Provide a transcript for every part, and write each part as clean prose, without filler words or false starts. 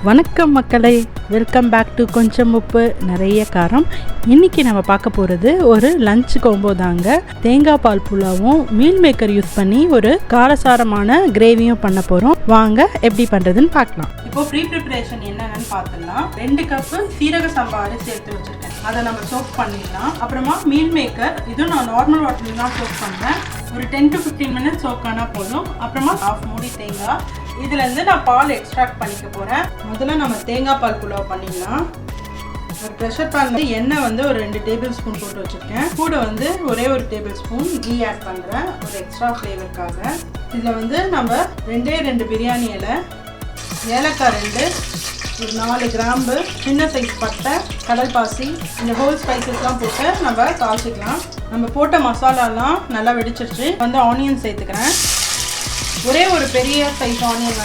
வணக்கம் மக்களே, welcome back to கொஞ்சம் உப்பு நிறைய காரம். இன்றைக்கி நம்ம பார்க்க போகிறது ஒரு லஞ்ச் கோம்போ தாங்க. தேங்காய் பால் புலாவும் மீல் மேக்கர் யூஸ் பண்ணி ஒரு காரசாரமான கிரேவியும் பண்ண போகிறோம். வாங்க எப்படி பண்ணுறதுன்னு பார்க்கலாம். இப்போ ப்ரீ ப்ரிப்பரேஷன் என்னென்னு பார்த்துடலாம். 2 கப்பு சீரக சம்பா அரிசி எடுத்து வச்சுருக்கேன், அதை நம்ம சோக் பண்ணிடலாம். அப்புறமா மீல் மேக்கர், இதுவும் நான் நார்மல் வாட்டரில் தான் சோக் பண்ணுறேன். ஒரு 10 to 15 மினிட்ஸ் சோக் ஆனால் போதும். அப்புறமா 1/2 மூடி தேங்காய், இதுலேருந்து நான் பால் எக்ஸ்ட்ராக்ட் பண்ணிக்க போகிறேன். முதல்ல நம்ம தேங்காய் பால் புலாவ் பண்ணிடலாம். ஒரு ப்ரெஷர் பேனில் எண்ணெய் ஒரு 2 டேபிள் ஸ்பூன் போட்டு வச்சுருக்கேன். கூட ஒரே ஒரு டேபிள் ஸ்பூன் கீ ஆட் பண்ணுறேன், ஒரு எக்ஸ்ட்ரா ஃப்ளேவருக்காக. இதில் நம்ம 2 பிரியாணி இலை, ஏலக்காய் 2, ஒரு 4 கிராம்பு, சின்ன சைஸ் பட்டை, கடல் பாசி, இந்த ஹோல் ஸ்பைசஸ்லாம் போட்டு நம்ம தாளிச்சிக்கலாம். நம்ம போட்ட மசாலாலாம் நல்லா வெடிச்சிருச்சு. ஆனியன் சேர்த்துக்கிறேன். ஒரே ஒரு பெரிய சைஸ் ஆனியன்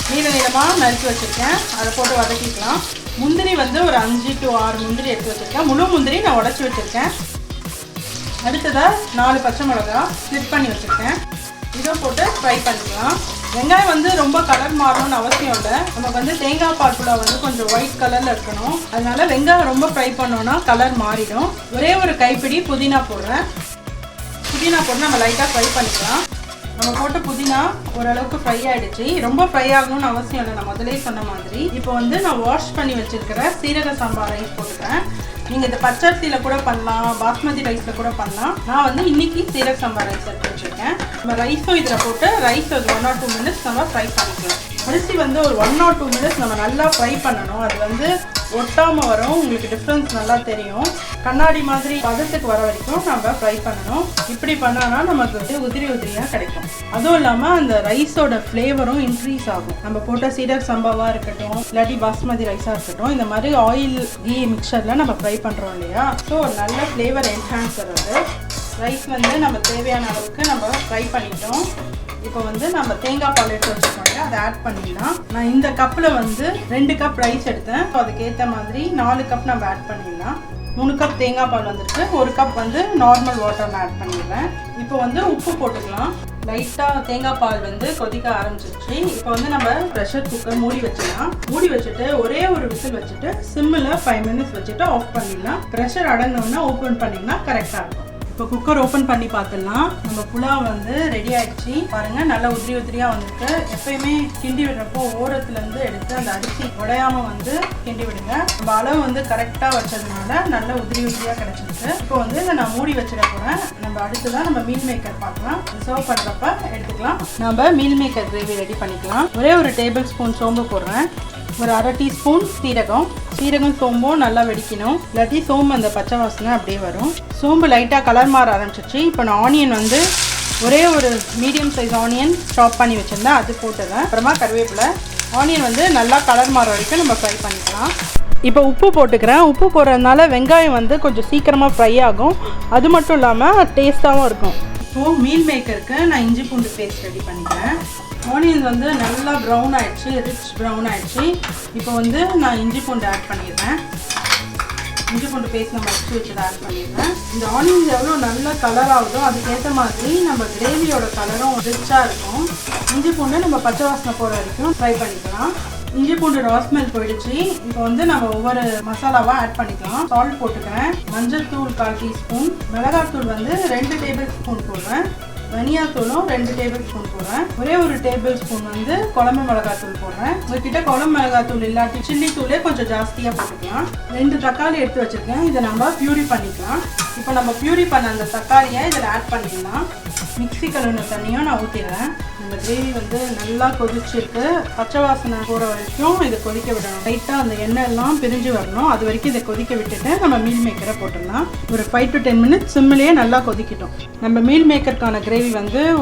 நீள நீளமாக நறுக்கி வச்சுருக்கேன், அதை போட்டு வதக்கிக்கலாம். முந்திரி ஒரு 5 to 6 முந்திரி எடுத்து வச்சுருக்கேன். முழு முந்திரி நான் உடச்சி வச்சுருக்கேன். அடுத்ததாக 4 பச்சை மிளகா ஸ்லிப் பண்ணி வச்சுருக்கேன், இதை போட்டு ஃப்ரை பண்ணிக்கலாம். வெங்காயம் ரொம்ப கலர் மாறணும்னு அவசியம் இல்லை. நமக்கு தேங்காய் பால் புலாவ் கொஞ்சம் ஒயிட் கலரில் இருக்கணும். அதனால வெங்காயம் ரொம்ப ஃப்ரை பண்ணோன்னா கலர் மாறிடும். ஒரே ஒரு கைப்பிடி புதினா போடுறேன். புதினா போட்டு நம்ம லைட்டாக ஃப்ரை பண்ணிக்கலாம். நம்ம போட்ட புதினா ஓரளவுக்கு ஃப்ரை ஆகிடுச்சு. ரொம்ப ஃப்ரை ஆகணும்னு அவசியம் இல்லை, நான் முதலே சொன்ன மாதிரி. இப்போ நான் வாஷ் பண்ணி வச்சுருக்கிற சீரக சம்பா ரைஸ் போட்டுக்கிறேன். நீங்கள் இந்த பச்சரிசியில் கூட பண்ணலாம், பாஸ்மதி ரைஸில் கூட பண்ணலாம். நான் இன்றைக்கி சீரக சம்பா ரைஸ் எடுத்து வச்சுருக்கேன். நம்ம ரைஸும் இதில் போட்டு ரைஸ் 1 or 2 மினிட்ஸ் நம்ம ஃப்ரை பண்ணிக்கலாம். அரிசி ஒரு 1 or 2 மினிட்ஸ் நம்ம நல்லா ஃப்ரை பண்ணணும். அது ஒட்டாமல் வரும், உங்களுக்கு டிஃப்ரென்ஸ் நல்லா தெரியும். கண்ணாடி மாதிரி பதத்துக்கு வர வரைக்கும் நம்ம ஃப்ரை பண்ணணும். இப்படி பண்ணோன்னா நமக்கு உதிரி உதிரியாக கிடைக்கும். அதுவும் இல்லாமல் அந்த ரைஸோட ஃப்ளேவரும் இன்க்ரீஸ் ஆகும். நம்ம போட்ட சீரக சம்பாவாக இருக்கட்டும், இல்லாட்டி பாஸ்மதி ரைஸாக இருக்கட்டும், இந்த மாதிரி ஆயில் கீ மிக்சரில் நம்ம ஃப்ரை பண்ணுறோம் இல்லையா, ஸோ நல்ல ஃப்ளேவர் என்ஹான்சர் அது. ரைஸ் நம்ம தேவையான அளவுக்கு நம்ம ஃப்ரை பண்ணிட்டோம். இப்போ நம்ம தேங்காய் பால் எடுத்து வச்சுருக்கோம், அதை ஆட் பண்ணிடலாம். நான் இந்த கப்பில் 2 கப் ரைஸ் எடுத்தேன், ஸோ அதுக்கேற்ற மாதிரி 4 கப் நம்ம ஆட் பண்ணிடலாம். 3 கப் தேங்காய் பால் 1 கப் நார்மல் வாட்டர் ஆட் பண்ணிடுறேன். இப்போ உப்பு போட்டுக்கலாம். லைட்டாக தேங்காய் பால் கொதிக்க ஆரம்பிச்சிருச்சு. இப்போ நம்ம ப்ரெஷர் குக்கர் மூடி வச்சிடலாம். மூடி வச்சுட்டு ஒரே ஒரு விசில் வச்சுட்டு சிம்மில் 5 மினிட்ஸ் வச்சுட்டு ஆஃப் பண்ணிடலாம். ப்ரெஷர் அடங்கினோன்னா ஓப்பன் பண்ணிங்கன்னா கரெக்டாக இருக்கும். இப்போ குக்கர் ஓப்பன் பண்ணி பார்த்துடலாம். நம்ம புலாவ் ரெடி ஆகிடுச்சு. பாருங்கள், நல்லா உதிரி உதிரியாக வந்திருக்கு. எப்பயுமே கிண்டி விடுறப்போ ஓரத்துலேருந்து எடுத்து அந்த அரிசி உடையாமல் கிண்டி விடுங்க. நம்ம அளவு கரெக்டாக வச்சதுனால நல்ல உதிரி உதிரியாக கிடச்சிருக்கு. இப்போ இதை நான் மூடி வச்சிட போகிறேன். நம்ம அடுத்துதான் நம்ம மீல் மேக்கர் பார்க்கலாம். சர்வ் பண்ணுறப்ப எடுத்துக்கலாம். நம்ம மீல் மேக்கர் கிரேவி ரெடி பண்ணிக்கலாம். ஒரே ஒரு டேபிள் ஸ்பூன் சோம்பு போடுறேன், ஒரு 1/2 டீஸ்பூன் சீரகம் சோம்பும் நல்லா வெடிக்கணும், இல்லாட்டி சோம்பு அந்த பச்சை வாசனை அப்படியே வரும். சோம்பு லைட்டாக கலர் மாற ஆரம்பிச்சிச்சு. இப்போ நான் ஆனியன் ஒரே ஒரு மீடியம் சைஸ் ஆனியன் சாப் பண்ணி வச்சுருந்தேன், அது போட்டுறேன். அப்புறமா கருவேப்பிலை. ஆனியன் நல்லா கலர் மாற வரைக்கும் நம்ம ஃப்ரை பண்ணிக்கலாம். இப்போ உப்பு போட்டுக்கிறேன். உப்பு போடுறதுனால வெங்காயம் கொஞ்சம் சீக்கிரமாக ஃப்ரை ஆகும். அது மட்டும் இல்லாமல் டேஸ்ட்டாகவும் இருக்கும். இப்போது மீல் மேக்கருக்கு நான் இஞ்சி பூண்டு பேஸ்ட் ரெடி பண்ணிக்கிறேன். ஆனியன்ஸ் நல்லா ப்ரௌன் ஆகிடுச்சு, ரிச் ப்ரௌன் ஆகிடுச்சு. இப்போ நான் இஞ்சி பூண்டு ஆட் பண்ணிடுறேன். இஞ்சி பூண்டு பேஸ்ட் நம்ம வச்சு வச்சதை ஆட் பண்ணிடுறேன். இந்த ஆனியன்ஸ் எவ்வளோ நல்ல கலர் ஆகுதோ அதுக்கேற்ற மாதிரி நம்ம கிரேவியோட கலரும் ரிச்சாக இருக்கும். இஞ்சி பூண்டு நம்ம பச்சை வாசனை போகிற வரைக்கும் ஃப்ரை பண்ணிக்கலாம். இஞ்சி பூண்டு ரா ஸ்மெல் போயிடுச்சு. இப்போ நம்ம ஒவ்வொரு மசாலாவாக ஆட் பண்ணிக்கலாம். சால்ட் போட்டுக்கிறேன், மஞ்சள் தூள் 1/4 டீஸ்பூன், மிளகாத்தூள் 2 டேபிள் ஸ்பூன் போடுறேன், தனியாத்தூளும் 2 டேபிள் ஸ்பூன் போடுறேன், ஒரே ஒரு டேபிள் ஸ்பூன் குழம்பு மிளகாத்தூள் போடுறேன். உங்ககிட்ட குழம்பு மிளகாத்தூள் இல்லாட்டி சில்லி தூளே கொஞ்சம் ஜாஸ்தியாக போட்டுக்கலாம். 2 தக்காளி எடுத்து வச்சுருக்கேன், இதை நம்ம பியூரி பண்ணிக்கலாம். இப்போ நம்ம பியூரி பண்ண அந்த தக்காளியை இதில் ஆட் பண்ணிடலாம். மிக்ஸி கழுவின தண்ணியும் நான் ஊற்றிடுறேன். இந்த கிரேவி நல்லா கொதிச்சிருக்கு. பச்சை வாசனை போகிற வரைக்கும் இதை கொதிக்க விடணும். லைட்டாக அந்த எண்ணெய் எல்லாம் பிரிஞ்சு வரணும், அது வரைக்கும் இதை கொதிக்க விட்டுட்டு நம்ம மீல் மேக்கரை போட்டுடலாம். ஒரு 5 to 10 மினிட்ஸ் சிம்மிலேயே நல்லா கொதிக்கிட்டோம். நம்ம மீல் மேக்கருக்கான கிரேவி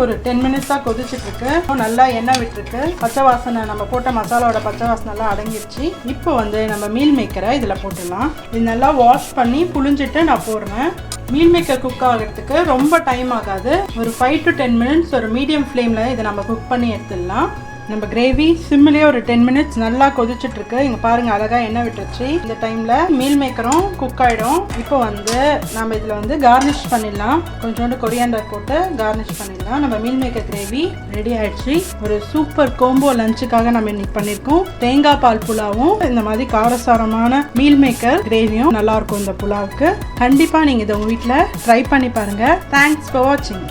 ஒரு 10 மினிட்ஸாக கொதிச்சிட்ருக்கு. நல்லா எண்ணெய் விட்டுருக்கு. பச்சை வாசனை நம்ம போட்ட மசாலாவோட பச்சை வாசனைலாம் அடங்கிடுச்சு. இப்போ நம்ம மீல் மேக்கரை இதில் போட்டுடலாம். இது நல்லா வாஷ் பண்ணி புளிஞ்சிட்டு நான் போடுறேன். மீல் மேக்கர் குக் ஆகிறதுக்கு ரொம்ப டைம் ஆகாது. ஒரு 5 to 10 மினிட்ஸ் ஒரு மீடியம் ஃப்ளேமில் இதை நம்ம குக் பண்ணி எடுத்துடலாம். நம்ம கிரேவி சிம்மிலேயே ஒரு 10 மினிட்ஸ் நல்லா கொதிச்சுட்டு இருக்கு. இங்க பாருங்க அழகா எண்ணெய் விட்டுருச்சு. இந்த டைம்ல மீல் மேக்கரும் குக் ஆயிடும். இப்போ வந்து நம்ம இதுல வந்து கார்னிஷ் பண்ணிடலாம். கொஞ்சோண்டு கொரியாண்டர் போட்டு கார்னிஷ் பண்ணிடலாம். நம்ம மீல் மேக்கர் கிரேவி ரெடி ஆயிடுச்சு. ஒரு சூப்பர் கோம்போ லஞ்சுக்காக நம்ம இன்னைக்கு பண்ணியிருக்கோம். தேங்காய் பால் புலாவும் இந்த மாதிரி காரசாரமான மீல் மேக்கர் கிரேவியும் நல்லா இருக்கும். இந்த புலாவுக்கு கண்டிப்பா நீங்க இதை உங்க வீட்டில் ட்ரை பண்ணி பாருங்க. தேங்க்ஸ் ஃபார் வாட்சிங்.